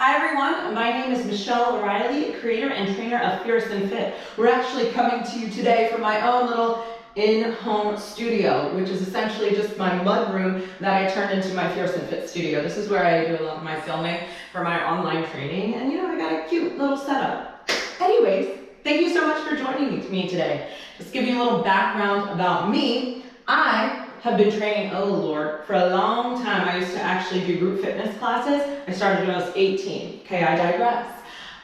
Hi everyone, my name is Michelle O'Reilly, creator and trainer of Fierce and Fit. We're actually coming to you today from my own little in-home studio, which is essentially just my mud room that I turned into my Fierce and Fit studio. This is where I do a lot of my filming for my online training, and I got a cute little setup. Anyways, thank you so much for joining me today. Just give you a little background about me. I have been training, oh Lord, for a long time. I used to actually do group fitness classes. I started when I was 18. Okay, I digress.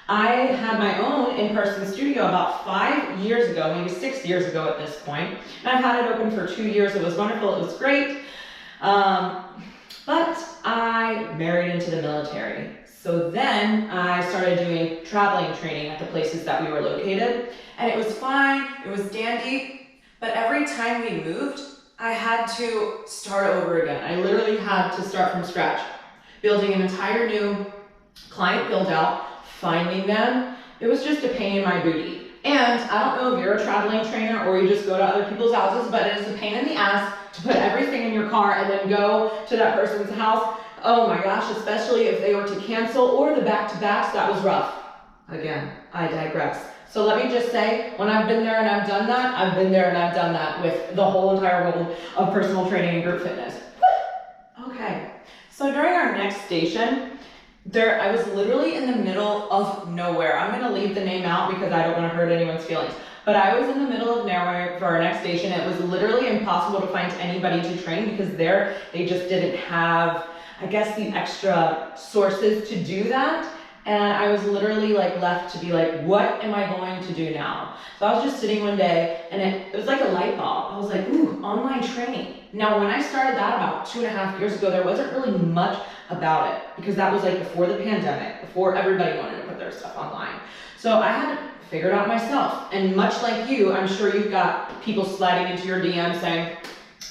I had my own in-person studio about 5 years ago, maybe 6 years ago at this point. And I've had it open for 2 years. It was wonderful, it was great. But I married into the military. So then I started doing traveling training at the places that we were located. And it was fine, it was dandy, but every time we moved, I had to start over again. I literally had to start from scratch, building an entire new client build out, finding them. It was just a pain in my booty. And I don't know if you're a traveling trainer or you just go to other people's houses, but it is a pain in the ass to put everything in your car and then go to that person's house. Oh my gosh, especially if they were to cancel or the back-to-backs, that was rough. Again, I digress. So let me just say, when I've been there and I've done that, I've been there and I've done that with the whole entire world of personal training and group fitness. Okay, so during our next station, I was literally in the middle of nowhere. I'm gonna leave the name out because I don't wanna hurt anyone's feelings. But I was in the middle of nowhere for our next station. It was literally impossible to find anybody to train because there, they just didn't have, I guess, the extra sources to do that. And I was literally left to be like, what am I going to do now? So I was just sitting one day and it was like a light bulb. I was like, ooh, online training. Now, when I started that about 2.5 years ago, there wasn't really much about it because that was before the pandemic, before everybody wanted to put their stuff online. So I had to figure it out myself. And much like you, I'm sure you've got people sliding into your DMs saying,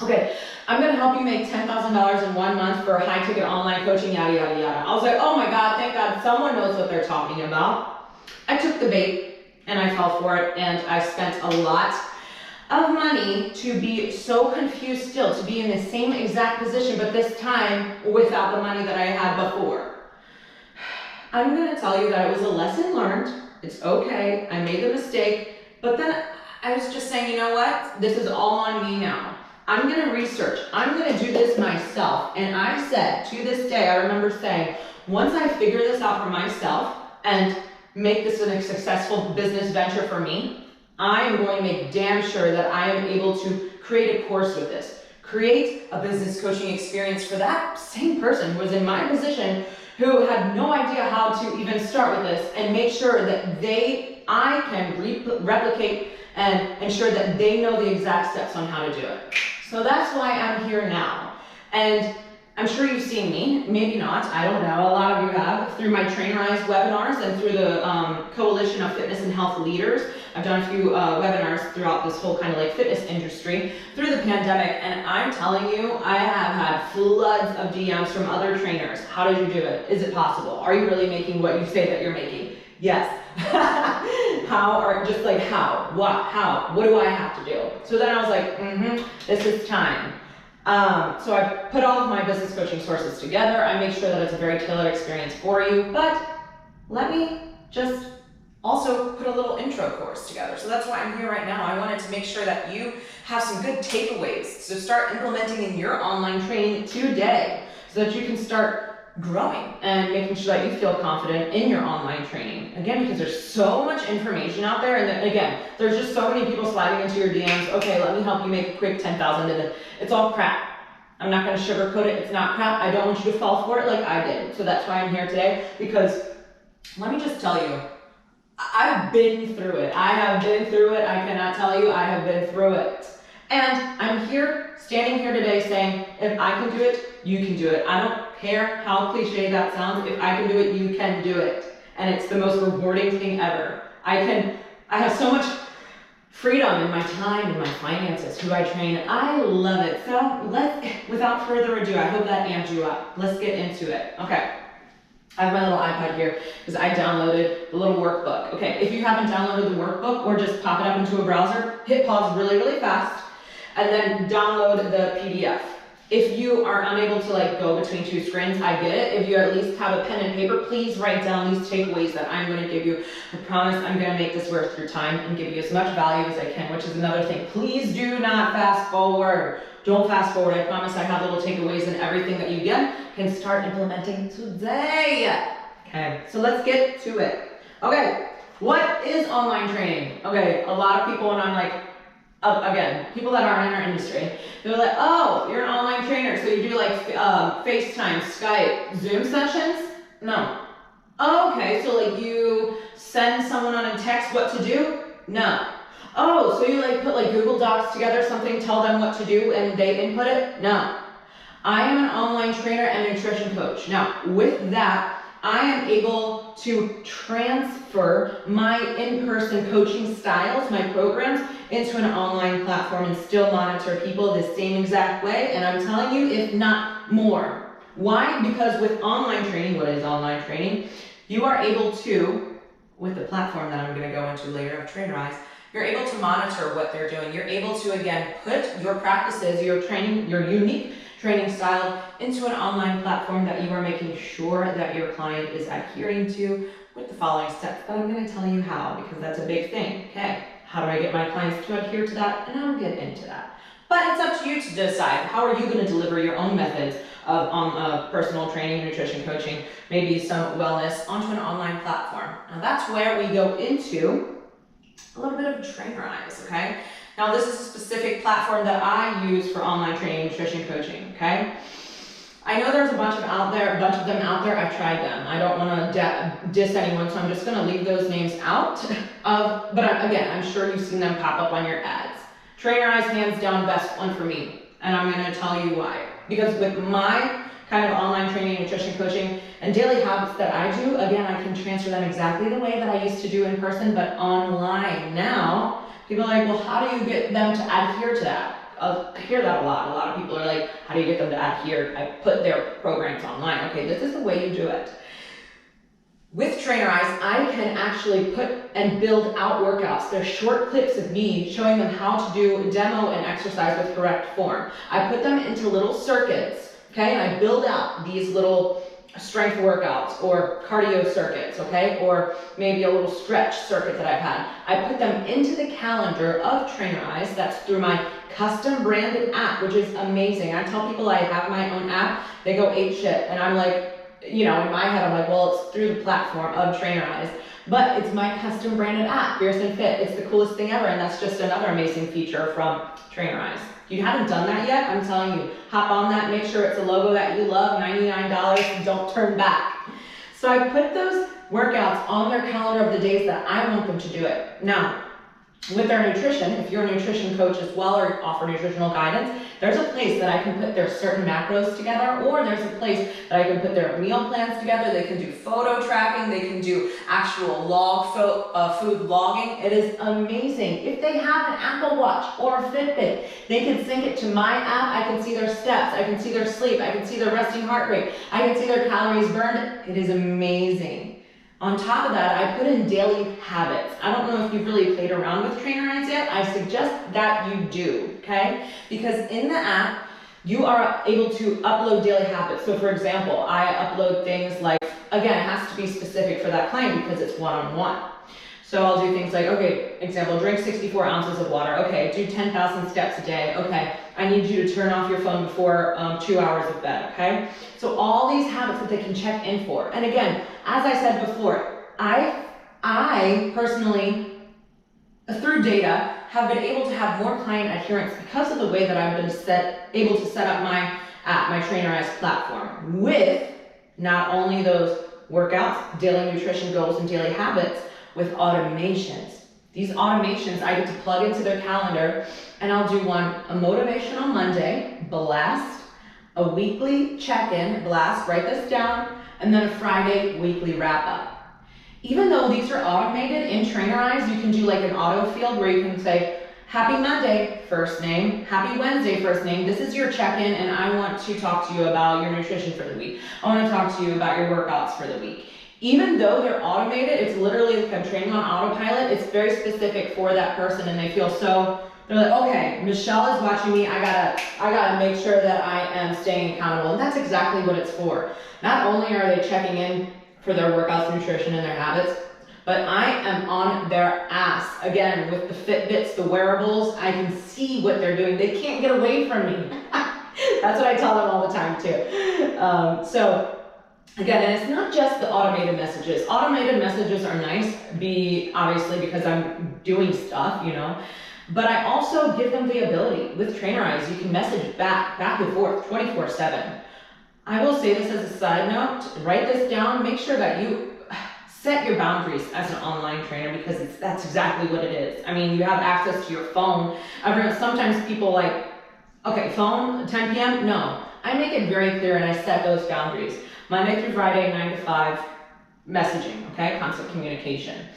okay, I'm gonna help you make $10,000 in 1 month for high ticket online coaching, yada, yada, yada. I was like, oh my God, thank God someone knows what they're talking about. I took the bait and I fell for it and I spent a lot of money to be so confused still, to be in the same exact position, but this time without the money that I had before. I'm gonna tell you that it was a lesson learned. It's okay, I made the mistake, but then I was just saying, you know what? This is all on me now. I'm gonna research, I'm gonna do this myself. And I said, to this day, I remember saying, once I figure this out for myself and make this a successful business venture for me, I am going to make damn sure that I am able to create a course with this, create a business coaching experience for that same person who was in my position, who had no idea how to even start with this, and make sure that I can replicate and ensure that they know the exact steps on how to do it. So that's why I'm here now. And I'm sure you've seen me, maybe not, I don't know, a lot of you have, through my Trainerize webinars and through the Coalition of Fitness and Health Leaders. I've done a few webinars throughout this whole kind of fitness industry through the pandemic, and I'm telling you, I have had floods of DMs from other trainers. How did you do it? Is it possible? Are you really making what you say that you're making? Yes. How? What? How? What do I have to do? So then I was like, this is time. So I put all of my business coaching sources together. I make sure that it's a very tailored experience for you, but let me just also put a little intro course together. So that's why I'm here right now. I wanted to make sure that you have some good takeaways. So start implementing in your online training today so that you can start growing and making sure that you feel confident in your online training. Again, because there's so much information out there, and then again, there's just so many people sliding into your DMs, okay, let me help you make a quick 10,000, and then it's all crap. I'm not gonna sugarcoat it, it's not crap. I don't want you to fall for it like I did. So that's why I'm here today, because let me just tell you, I've been through it. I have been through it. I cannot tell you, I have been through it. And I'm here, standing here today saying, if I can do it, you can do it. I don't care how cliche that sounds. If I can do it, you can do it. And it's the most rewarding thing ever. I have so much freedom in my time and my finances, who I train. I love it. So without further ado, I hope that amped you up. Let's get into it. Okay. I have my little iPad here because I downloaded the little workbook. Okay, if you haven't downloaded the workbook, or just pop it up into a browser, hit pause really, really fast, and then download the PDF. If you are unable to like go between two screens, I get it. If you at least have a pen and paper, please write down these takeaways that I'm going to give you. I promise I'm going to make this worth your time and give you as much value as I can, which is another thing. Please do not fast forward. Don't fast forward. I promise I have little takeaways, and everything that you get can start implementing today. Okay, so let's get to it. Okay, what is online training? Okay, a lot of people, and I'm like, again, people that aren't in our industry, they're like, oh, you're an online trainer, so you do like FaceTime, Skype, Zoom sessions? No. Oh, okay, so like you send someone on a text what to do? No. Oh, so you like put like Google Docs together, something, tell them what to do and they input it? No. I am an online trainer and nutrition coach. Now, with that, I am able to transfer my in-person coaching styles, my programs, into an online platform and still monitor people the same exact way. And I'm telling you, if not more. Why? Because with online training, what is online training? You are able to, with the platform that I'm going to go into later of Trainerize, you're able to monitor what they're doing. You're able to, again, put your practices, your training, your unique training style into an online platform that you are making sure that your client is adhering to with the following steps. But I'm going to tell you how, because that's a big thing. Okay, how do I get my clients to adhere to that? And I'll get into that. But it's up to you to decide, how are you going to deliver your own methods of personal training, nutrition coaching, maybe some wellness onto an online platform. Now that's where we go into a little bit of Trainerize, okay? Now this is a specific platform that I use for online training, nutrition coaching, okay? I know there's a bunch of them out there. I've tried them. I don't want to diss anyone, so I'm just going to leave those names out. But again, I'm sure you've seen them pop up on your ads. Trainerize, hands down, best one for me, and I'm going to tell you why. Because with my kind of online training, nutrition coaching, and daily habits that I do, again, I can transfer them exactly the way that I used to do in person, but online. Now, people are like, well, how do you get them to adhere to that? I hear that a lot. A lot of people are like, how do you get them to adhere? I put their programs online. Okay, this is the way you do it. With Trainerize, I can actually put and build out workouts. They're short clips of me showing them how to do demo and exercise with correct form. I put them into little circuits, okay, and I build out these little strength workouts or cardio circuits, okay, or maybe a little stretch circuit that I've had. I put them into the calendar of Trainerize. That's through my custom branded app, which is amazing. I tell people I have my own app, they go ape shit, and I'm like, you know, in my head, I'm like, well, it's through the platform of Trainerize, but it's my custom branded app, Fierce and Fit. It's the coolest thing ever, and that's just another amazing feature from Trainerize. If you haven't done that yet, I'm telling you, hop on that, make sure it's a logo that you love, $99, and don't turn back. So I put those workouts on their calendar of the days that I want them to do it. Now, with their nutrition, if you're a nutrition coach as well or offer nutritional guidance, there's a place that I can put their certain macros together, or there's a place that I can put their meal plans together. They can do photo tracking, they can do actual food logging. It is amazing. If they have an Apple Watch or a Fitbit, they can sync it to my app. I can see their steps, I can see their sleep, I can see their resting heart rate, I can see their calories burned. It is amazing. On top of that, I put in daily habits. I don't know if you've really played around with Trainerize yet. I suggest that you do, okay? Because in the app, you are able to upload daily habits. So for example, I upload things like, again, it has to be specific for that client because it's one-on-one. So I'll do things like, okay, example, drink 64 ounces of water. Okay, do 10,000 steps a day. Okay, I need you to turn off your phone before 2 hours of bed, okay? So all these habits that they can check in for. And again, as I said before, I personally, through data, have been able to have more client adherence because of the way that I've been able to set up my app, my Trainerize platform, with not only those workouts, daily nutrition goals, and daily habits, with automations. These automations I get to plug into their calendar, and I'll do a motivational Monday blast, a weekly check-in blast, write this down, and then a Friday weekly wrap-up. Even though these are automated in Trainerize, you can do like an auto field where you can say, happy Monday, first name, happy Wednesday, first name. This is your check-in, and I want to talk to you about your nutrition for the week. I want to talk to you about your workouts for the week. Even though they're automated, it's literally like I'm training on autopilot. It's very specific for that person, and they feel so they're like, okay, Michelle is watching me. I gotta make sure that I am staying accountable. And that's exactly what it's for. Not only are they checking in for their workouts, nutrition, and their habits, but I am on their ass. Again, with the Fitbits, the wearables, I can see what they're doing. They can't get away from me. That's what I tell them all the time too. So again, and it's not just the automated messages. Automated messages are nice, obviously because I'm doing stuff, you know, but I also give them the ability. With Trainerize, you can message back and forth 24/7. I will say this as a side note, write this down, make sure that you set your boundaries as an online trainer, because that's exactly what it is. I mean, you have access to your phone. Sometimes people like, okay, phone, 10 p.m., no. I make it very clear and I set those boundaries. Monday through Friday, 9 to 5, messaging, okay? Constant communication.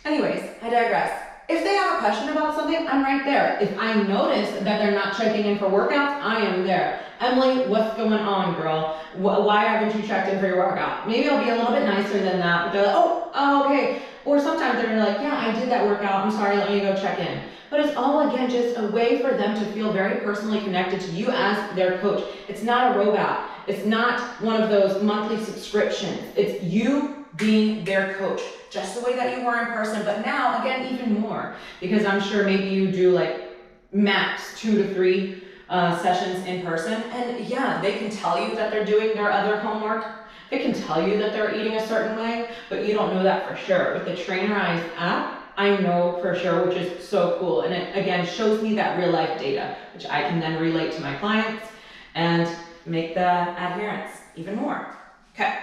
Anyways, I digress. If they have a question about something, I'm right there. If I notice that they're not checking in for workouts, I am there. Emily, what's going on, girl? Why haven't you checked in for your workout? Maybe I'll be a little bit nicer than that, but they're like, oh, okay. Or sometimes they're like, yeah, I did that workout. I'm sorry, let me go check in. But it's all, again, just a way for them to feel very personally connected to you as their coach. It's not a robot. It's not one of those monthly subscriptions. It's you being their coach, just the way that you were in person, but now, again, even more. Because I'm sure maybe you do like max 2 to 3 sessions in person. And yeah, they can tell you that they're doing their other homework. They can tell you that they're eating a certain way, but you don't know that for sure. With the Trainerize app, I know for sure, which is so cool. And it, again, shows me that real life data, which I can then relate to my clients and make the adherence even more. Okay,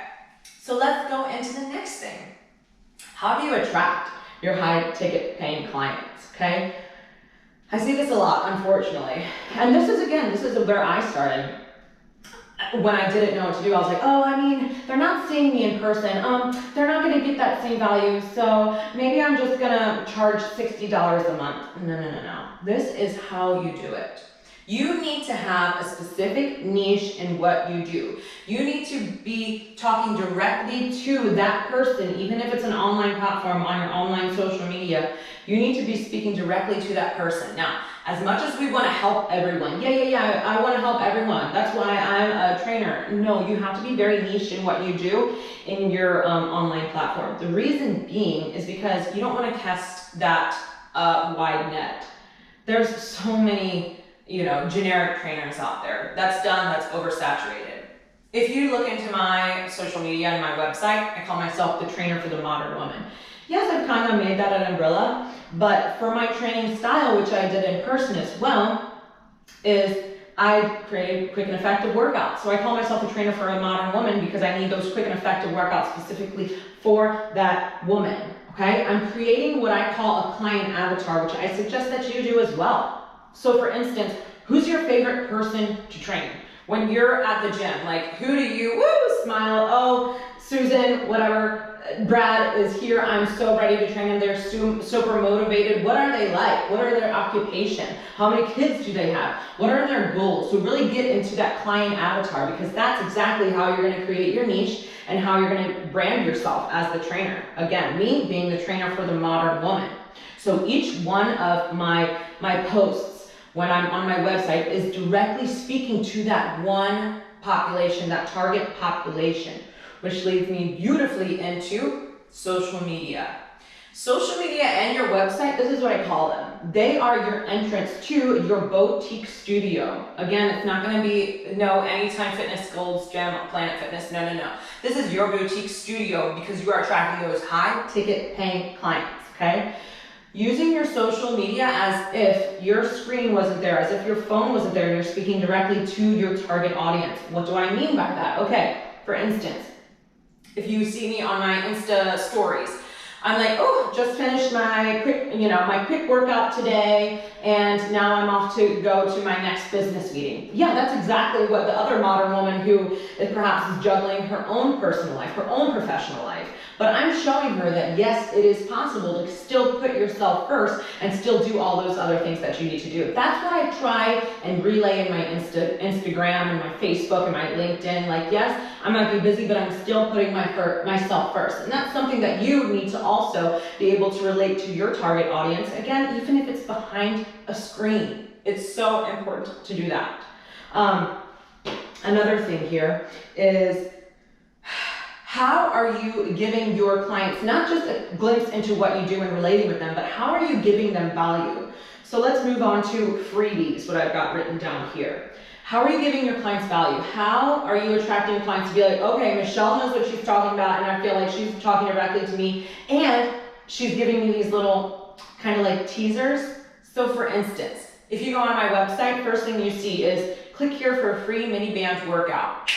so let's go into the next thing. How do you attract your high ticket paying clients, okay? I see this a lot, unfortunately. And this is where I started. When I didn't know what to do, I was like, oh, I mean, they're not seeing me in person. They're not gonna get that same value, so maybe I'm just gonna charge $60 a month. No. This is how you do it. You need to have a specific niche in what you do. You need to be talking directly to that person, even if it's an online platform on your online social media. You need to be speaking directly to that person. Now, as much as we want to help everyone, I want to help everyone. That's why I'm a trainer. No, you have to be very niche in what you do in your online platform. The reason being is because you don't want to cast that wide net. There's so many generic trainers out there. That's oversaturated. If you look into my social media and my website, I call myself the trainer for the modern woman. Yes, I've kind of made that an umbrella, but for my training style, which I did in person as well, is I created quick and effective workouts. So I call myself a trainer for a modern woman because I need those quick and effective workouts specifically for that woman, okay? I'm creating what I call a client avatar, which I suggest that you do as well. So for instance, who's your favorite person to train? When you're at the gym, like who do you, smile, oh, Susan, whatever, Brad is here, I'm so ready to train them, they're super motivated. What are they like? What are their occupation? How many kids do they have? What are their goals? So really get into that client avatar, because that's exactly how you're gonna create your niche and how you're gonna brand yourself as the trainer. Again, me being the trainer for the modern woman. So each one of my posts when I'm on my website is directly speaking to that one population, that target population, which leads me beautifully into social media. Social media and your website, this is what I call them. They are your entrance to your boutique studio. Again, it's not gonna be, no, Anytime Fitness, Gold's Gym, Planet Fitness, no. This is your boutique studio because you are attracting those high ticket paying clients, okay? Using your social media as if your screen wasn't there, as if your phone wasn't there, and you're speaking directly to your target audience. What do I mean by that? Okay, for instance, if you see me on my Insta stories, I'm like, oh, just finished my quick workout today, and now I'm off to go to my next business meeting. Yeah, that's exactly what the other modern woman who is perhaps juggling her own personal life, her own professional life. But I'm showing her that yes, it is possible to still put yourself first and still do all those other things that you need to do. That's what I try and relay in my Instagram and my Facebook and my LinkedIn. Like, yes, I might be busy, but I'm still putting myself first. And that's something that you need to also also be able to relate to your target audience, again, even if it's behind a screen. It's so important to do that. Another thing here is, how are you giving your clients not just a glimpse into what you do and relating with them, but how are you giving them value? So let's move on to freebies, what I've got written down here. How are you giving your clients value? How are you attracting clients to be like, okay, Michelle knows what she's talking about, and I feel like she's talking directly to me, and she's giving me these little kind of like teasers. So for instance, if you go on my website, first thing you see is click here for a free mini band workout.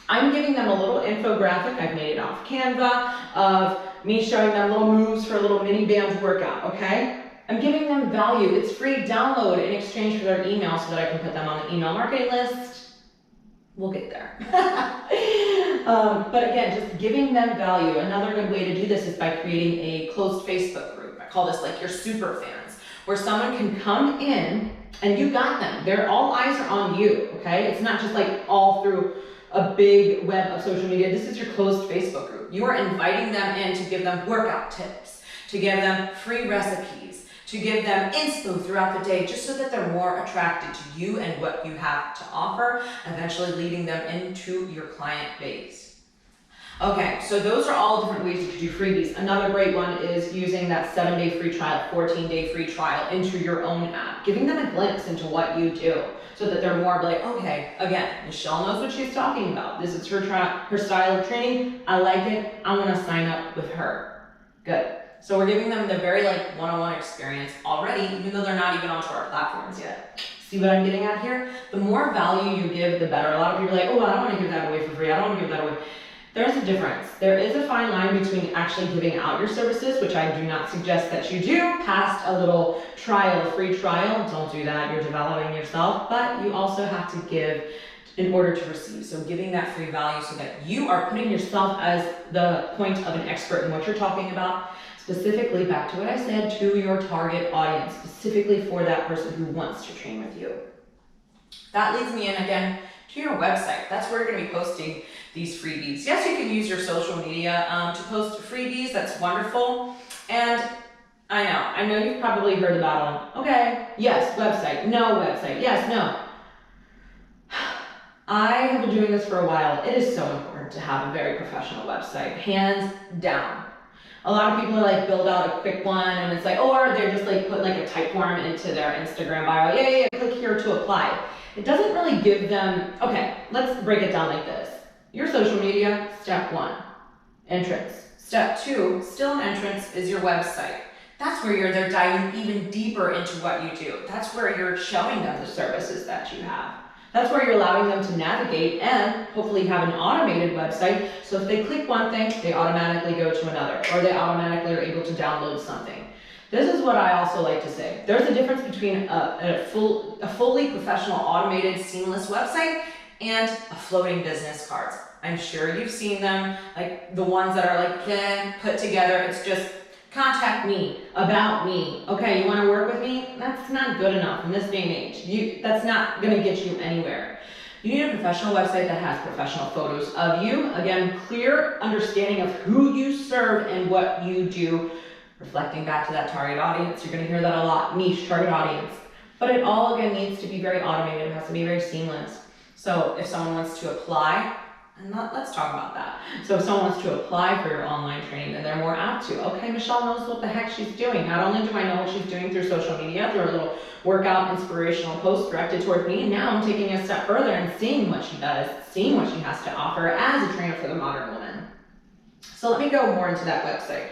I'm giving them a little infographic, I've made it off Canva, of me showing them little moves for a little mini band workout, okay? I'm giving them value. It's free download in exchange for their email so that I can put them on the email marketing list. We'll get there. But again, just giving them value. Another good way to do this is by creating a closed Facebook group. I call this like your super fans, where someone can come in and you got them. All eyes are on you, okay? It's not just like all through a big web of social media. This is your closed Facebook group. You are inviting them in to give them workout tips, to give them free recipes, to give them inspo throughout the day, just so that they're more attracted to you and what you have to offer, eventually leading them into your client base. Okay, so those are all different ways you could do freebies. Another great one is using that 7-day free trial, 14-day free trial into your own app, giving them a glimpse into what you do, so that they're more like, okay, again, Michelle knows what she's talking about. This is her style of training. I like it. I want to sign up with her. Good. So we're giving them the very like one-on-one experience already, even though they're not even onto our platforms yet. See what I'm getting at here? The more value you give, the better. A lot of people are like, oh, I don't want to give that away for free. I don't want to give that away. There's a difference. There is a fine line between actually giving out your services, which I do not suggest that you do, past a little trial, a free trial. Don't do that. You're developing yourself, but you also have to give in order to receive. So giving that free value so that you are putting yourself as the point of an expert in what you're talking about, specifically back to what I said, to your target audience, specifically for that person who wants to train with you. That leads me in again to your website. That's where you're going to be posting these freebies. Yes, you can use your social media to post freebies. That's wonderful. And I know you've probably heard about them. Okay, yes, website, no website, yes, no. I have been doing this for a while. It is so important to have a very professional website, hands down. A lot of people are like build out a quick one and it's like, or they're just like put like a type form into their Instagram bio. Yeah, click here to apply. It doesn't really give them, okay, let's break it down like this. Your social media, step 1, entrance. Step 2, still an entrance, is your website. That's where they're diving even deeper into what you do. That's where you're showing them the services that you have. That's where you're allowing them to navigate and hopefully have an automated website. So if they click one thing, they automatically go to another, or they automatically are able to download something. This is what I also like to say. There's a difference between a fully professional, automated, seamless website and a floating business cards. I'm sure you've seen them, like the ones that are like put together. It's just contact me, about me. Okay, you want to work with me? That's not good enough in this day and age. That's not going to get you anywhere. You need a professional website that has professional photos of you. Again, clear understanding of who you serve and what you do. Reflecting back to that target audience, you're going to hear that a lot, niche target audience. But it all, again, needs to be very automated. It has to be very seamless. So if someone wants to apply, let's talk about that. So if someone wants to apply for your online training, then they're more apt to, okay, Michelle knows what the heck she's doing. Not only do I know what she's doing through social media, through a little workout inspirational post directed toward me, and now I'm taking a step further and seeing what she does, seeing what she has to offer as a trainer for the modern woman. So let me go more into that website.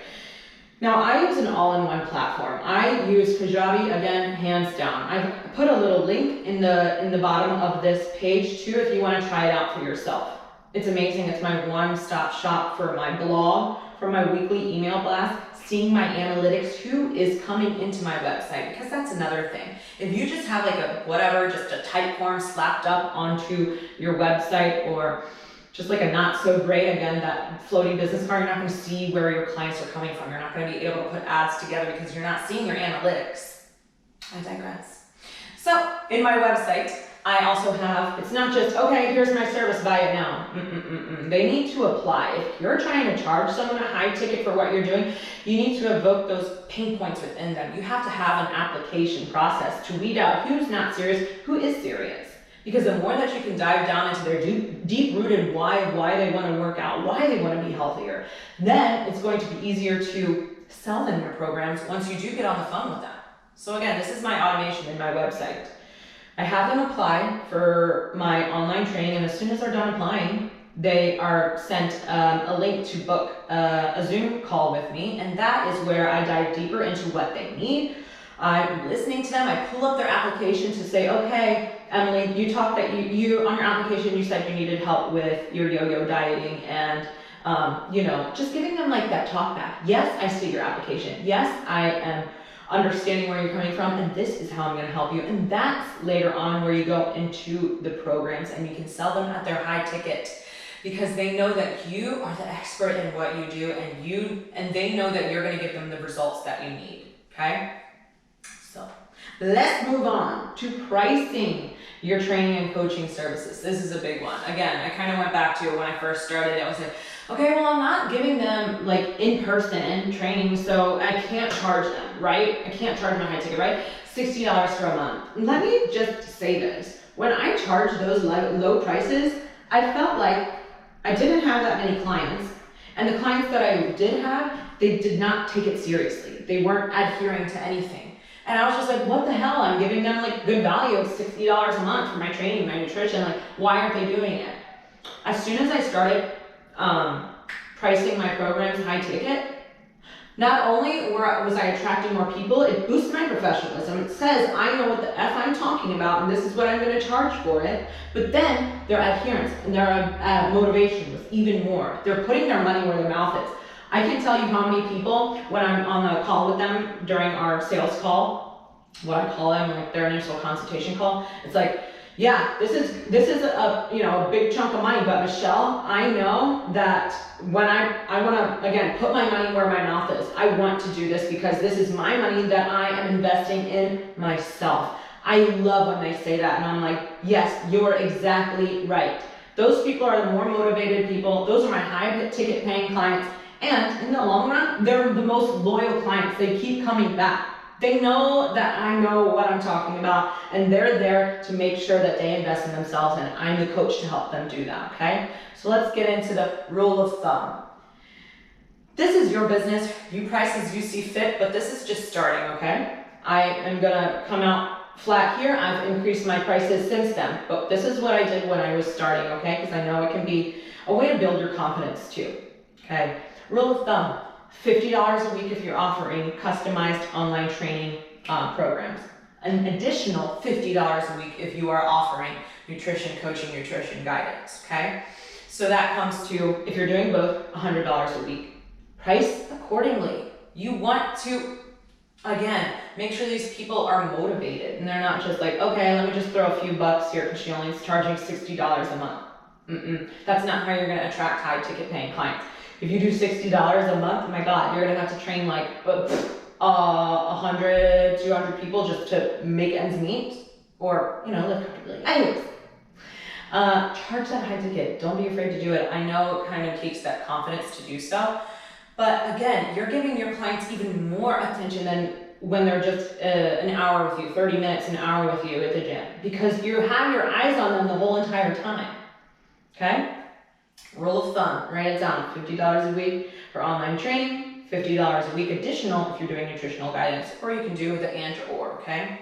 Now, I use an all-in-one platform. I use Kajabi, again, hands down. I've put a little link in the bottom of this page, too, if you want to try it out for yourself. It's amazing. It's my one-stop shop for my blog, for my weekly email blast, seeing my analytics, who is coming into my website, because that's another thing. If you just have like just a type form slapped up onto your website, or just like a not so great, again, that floating business card, you're not going to see where your clients are coming from. You're not going to be able to put ads together because you're not seeing your analytics. I digress. So in my website, I also have, it's not just, okay, here's my service, buy it now. They need to apply. If you're trying to charge someone a high ticket for what you're doing, you need to evoke those pain points within them. You have to have an application process to weed out who's not serious, who is serious. Because the more that you can dive down into their deep-rooted why they want to work out, why they want to be healthier, then it's going to be easier to sell them your programs once you do get on the phone with them. So again, this is my automation in my website. I have them apply for my online training, and as soon as they're done applying, they are sent a link to book a Zoom call with me, and that is where I dive deeper into what they need. I'm listening to them. I pull up their application to say, okay, Emily, you talked that you on your application, you said you needed help with your yo-yo dieting and just giving them like that talk back. Yes, I see your application. Yes, I am understanding where you're coming from, and this is how I'm going to help you. And that's later on where you go into the programs and you can sell them at their high ticket, because they know that you are the expert in what you do, and they know that you're going to give them the results that you need. Okay? So let's move on to pricing your training and coaching services. This is a big one. Again, I kind of went back to it when I first started. I was like, okay, well, I'm not giving them like in-person training, so I can't charge them, right? I can't charge them a high ticket, right? $60 for a month. Let me just say this. When I charged those low prices, I felt like I didn't have that many clients, and the clients that I did have, they did not take it seriously. They weren't adhering to anything. And I was just like, what the hell? I'm giving them like good value of $60 a month for my training, my nutrition. Like, why aren't they doing it? As soon as I started pricing my programs high ticket, not only was I attracting more people, it boosted my professionalism. It says I know what the F I'm talking about, and this is what I'm going to charge for it. But then their adherence and their motivation was even more. They're putting their money where their mouth is. I can tell you how many people, when I'm on a call with them during our sales call, what I call them, like their initial consultation call, it's like, yeah, this is a big chunk of money, but Michelle, I know that when I want to, again, put my money where my mouth is. I want to do this because this is my money that I am investing in myself. I love when they say that, and I'm like, yes, you're exactly right. Those people are the more motivated people. Those are my high ticket paying clients. And in the long run, they're the most loyal clients. They keep coming back. They know that I know what I'm talking about, and they're there to make sure that they invest in themselves, and I'm the coach to help them do that, okay? So let's get into the rule of thumb. This is your business. You price as you see fit, but this is just starting, okay? I am gonna come out flat here. I've increased my prices since then, but this is what I did when I was starting, okay? Because I know it can be a way to build your confidence too, okay? Rule of thumb, $50 a week if you're offering customized online training programs. An additional $50 a week if you are offering nutrition coaching, nutrition guidance, okay? So that comes to, if you're doing both, $100 a week. Price accordingly. You want to, again, make sure these people are motivated and they're not just like, okay, let me just throw a few bucks here because she only is charging $60 a month. That's not how you're gonna attract high ticket paying clients. If you do $60 a month, oh my God, you're gonna have to train like 100, 200 people just to make ends meet, or live comfortably. Anyways, charge that high ticket. Don't be afraid to do it. I know it kind of takes that confidence to do so, but again, you're giving your clients even more attention than when they're just an hour with you, 30 minutes, an hour with you at the gym, because you have your eyes on them the whole entire time. Okay? Rule of thumb, write it down, $50 a week for online training, $50 a week additional if you're doing nutritional guidance, or you can do the and or, okay?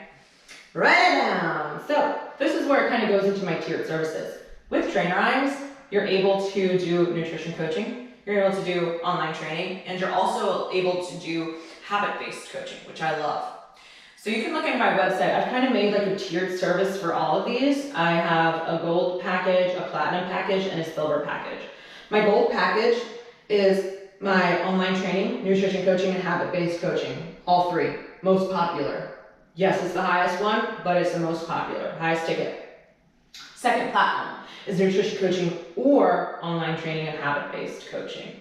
Write it down. So this is where it kind of goes into my tiered services. With Trainerize, you're able to do nutrition coaching, you're able to do online training, and you're also able to do habit-based coaching, which I love. So you can look at my website. I've kind of made like a tiered service for all of these. I have a gold package, a platinum package, and a silver package. My gold package is my online training, nutrition coaching, and habit-based coaching. All three, most popular. Yes, it's the highest one, but it's the most popular, highest ticket. Second platinum is nutrition coaching or online training and habit-based coaching.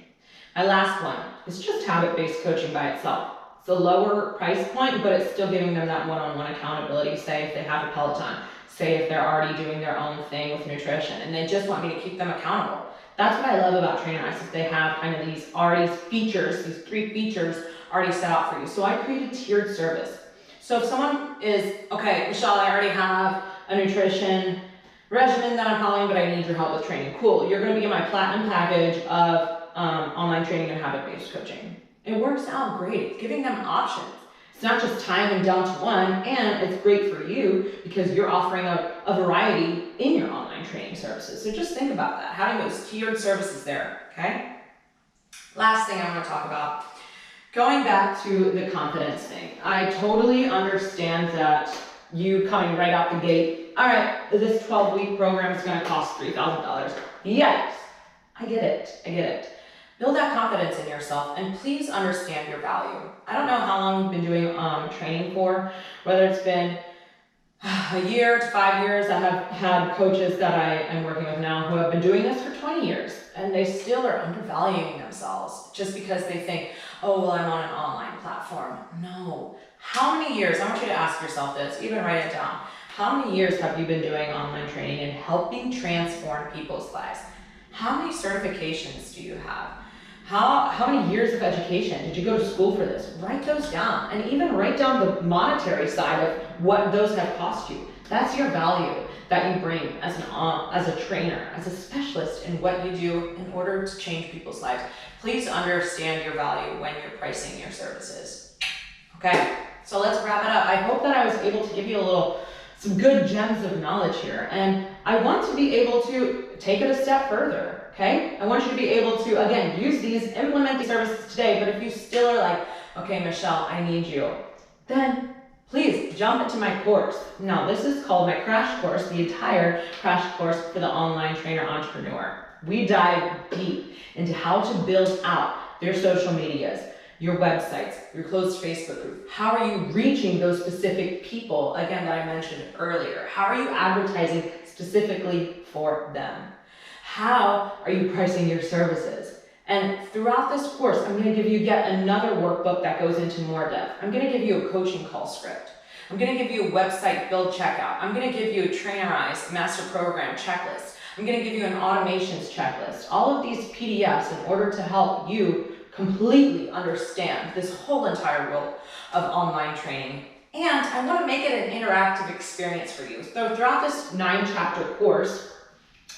My last one is just habit-based coaching by itself. It's a lower price point, but it's still giving them that one-on-one accountability, say if they have a Peloton. say if they're already doing their own thing with nutrition and they just want me to keep them accountable. That's what I love about Trainerize, is they have kind of these already features, these 3 features already set out for you. So I created tiered service. So if someone is, okay, Michelle, I already have a nutrition regimen that I'm following, but I need your help with training. Cool, you're gonna be in my platinum package of online training and habit-based coaching. It works out great. It's giving them options. It's not just tying them down to one, and it's great for you because you're offering a variety in your online training services. So just think about that, having those tiered services there, okay? Last thing I want to talk about, going back to the confidence thing. I totally understand that you coming right out the gate, all right, this 12-week program is going to cost $3,000. Yikes. I get it. Build that confidence in yourself, and please understand your value. I don't know how long you've been doing training for, whether it's been a year to 5 years. I have had coaches that I am working with now who have been doing this for 20 years, and they still are undervaluing themselves just because they think, oh, well, I'm on an online platform. No. How many years, I want you to ask yourself this, even write it down. How many years have you been doing online training and helping transform people's lives? How many certifications do you have? How many years of education? Did you go to school for this? Write those down, and even write down the monetary side of what those have cost you. That's your value that you bring as a trainer, as a specialist in what you do in order to change people's lives. Please understand your value when you're pricing your services. Okay, so let's wrap it up. I hope that I was able to give you some good gems of knowledge here, and I want to be able to take it a step further. Okay, I want you to be able to, again, use these, implement these services today, but if you still are like, okay, Michelle, I need you, then please jump into my course. Now, this is called my crash course, the entire crash course for the online trainer entrepreneur. We dive deep into how to build out your social medias, your websites, your closed Facebook group. How are you reaching those specific people, again, that I mentioned earlier? How are you advertising specifically for them? How are you pricing your services? And throughout this course, I'm going to give you yet another workbook that goes into more depth. I'm going to give you a coaching call script. I'm going to give you a website build checkout. I'm going to give you a Trainerize master program checklist. I'm going to give you an automations checklist. All of these PDFs in order to help you completely understand this whole entire world of online training. And I want to make it an interactive experience for you. So throughout this 9-chapter course,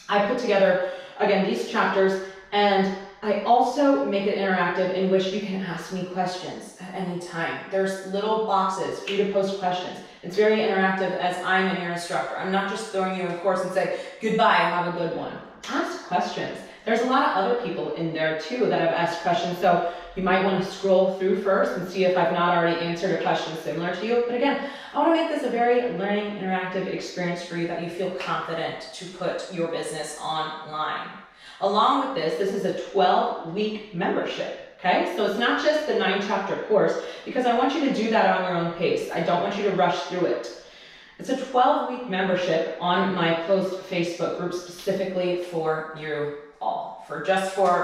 I put together, again, these chapters, and I also make it interactive in which you can ask me questions at any time. There's little boxes for you to post questions. It's very interactive as I'm your instructor. I'm not just throwing you in a course and say, goodbye, have a good one. Ask questions. There's a lot of other people in there too that have asked questions, so you might want to scroll through first and see if I've not already answered a question similar to you. But again, I want to make this a very learning, interactive experience for you that you feel confident to put your business online. Along with this is a 12-week membership, okay? So it's not just the 9-chapter course, because I want you to do that on your own pace. I don't want you to rush through it. It's a 12-week membership on my closed Facebook group specifically for you all, for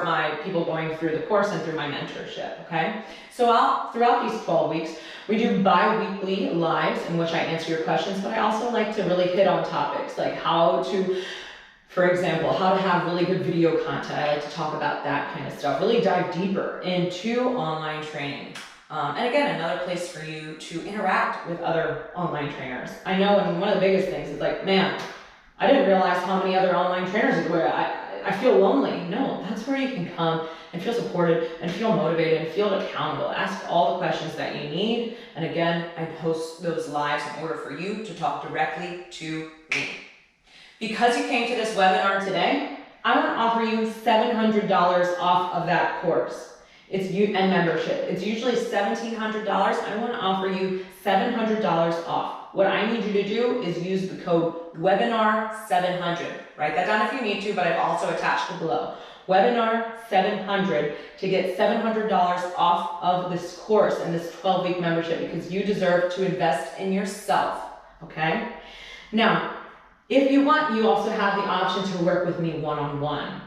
my people going through the course and through my mentorship, okay? So throughout these 12 weeks, we do bi-weekly lives in which I answer your questions, but I also like to really hit on topics like how to, for example, how to have really good video content. I like to talk about that kind of stuff, really dive deeper into online training. And again, another place for you to interact with other online trainers. I know, and one of the biggest things is like, man, I didn't realize how many other online trainers are where I feel lonely. No, that's where you can come and feel supported and feel motivated and feel accountable. Ask all the questions that you need. And again, I post those lives in order for you to talk directly to me. Because you came to this webinar today, I want to offer you $700 off of that course. And membership. It's usually $1,700. I want to offer you $700 off. What I need you to do is use the code webinar700. Write that down if you need to, but I've also attached it below. Webinar700 to get $700 off of this course and this 12-week membership, because you deserve to invest in yourself, okay? Now, if you want, you also have the option to work with me one-on-one.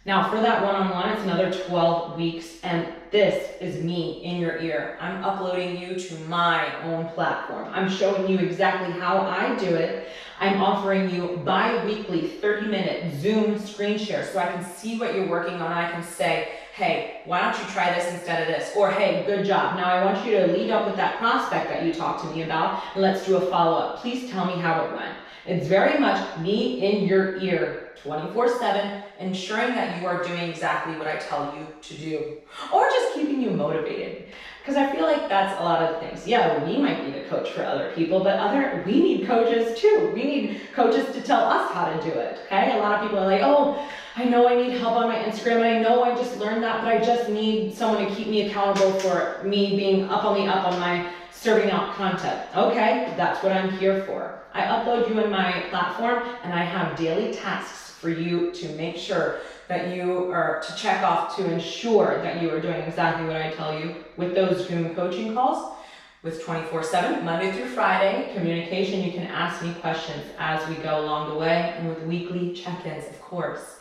Now for that one-on-one, it's another 12 weeks, and this is me in your ear. I'm uploading you to my own platform. I'm showing you exactly how I do it. I'm offering you bi-weekly 30-minute Zoom screen share so I can see what you're working on. I can say, hey, why don't you try this instead of this? Or hey, good job. Now I want you to lead up with that prospect that you talked to me about, and let's do a follow-up. Please tell me how it went. It's very much me in your ear, 24/7, ensuring that you are doing exactly what I tell you to do, or just keeping you motivated. Because I feel like that's a lot of things. Yeah, we might be the coach for other people, but we need coaches too. We need coaches to tell us how to do it, okay? A lot of people are like, oh, I know I need help on my Instagram, and I know I just learned that, but I just need someone to keep me accountable for me being up on my serving out content. Okay, that's what I'm here for. I upload you in my platform, and I have daily tasks for you to make sure that you are to check off to ensure that you are doing exactly what I tell you with those Zoom coaching calls, with 24/7, Monday through Friday, communication. You can ask me questions as we go along the way, and with weekly check-ins, of course.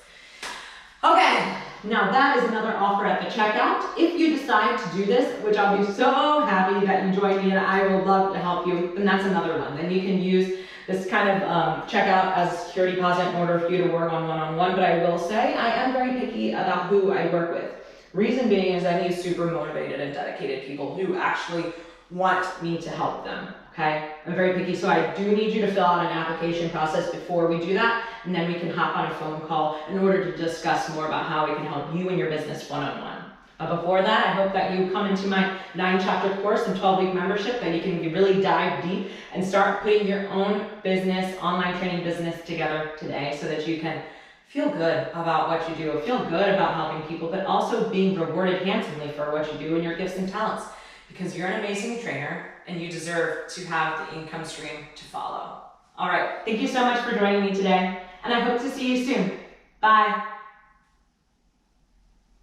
Okay, now that is another offer at the checkout. If you decide to do this, which I'll be so happy that you join me and I will love to help you, then that's another one. Then you can use this kind of checkout as a security deposit in order for you to work on one-on-one. But I will say I am very picky about who I work with. Reason being is I need super motivated and dedicated people who actually want me to help them. Okay, I'm very picky, so I do need you to fill out an application process before we do that, and then we can hop on a phone call in order to discuss more about how we can help you and your business one-on-one. But before that, I hope that you come into my 9-chapter course and 12-week membership, that you can really dive deep and start putting your own business, online training business together today, so that you can feel good about what you do, feel good about helping people, but also being rewarded handsomely for what you do and your gifts and talents, because you're an amazing trainer and you deserve to have the income stream to follow. All right, thank you so much for joining me today, and I hope to see you soon. Bye.